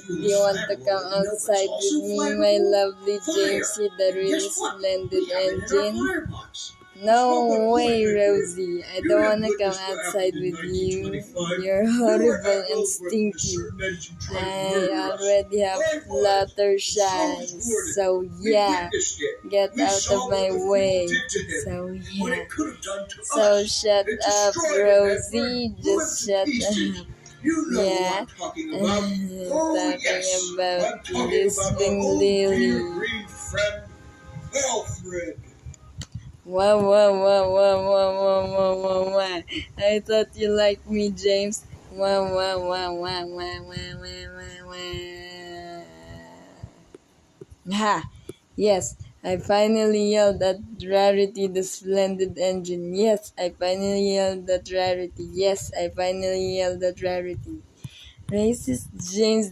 Do you want to come outside with me, my lovely James, with the really splendid engine? No way, Rosie. I don't want to come outside with you. You're horrible and stinky. I already have Fluttershy. So yeah, get out of my way. So yeah. So shut up, Rosie. Just shut up. Yeah. Talking about listening Lily. Wow, wow, wow, wow, wow, wow, wow, wow, wow. I thought you liked me, James. Wow, wow, wow, wow, wow, wow, wow, wow. Ha! Yes, I finally yelled at Rarity the Splendid Engine. Yes, I finally yelled at Rarity. Yes, I finally yelled at Rarity. Racist James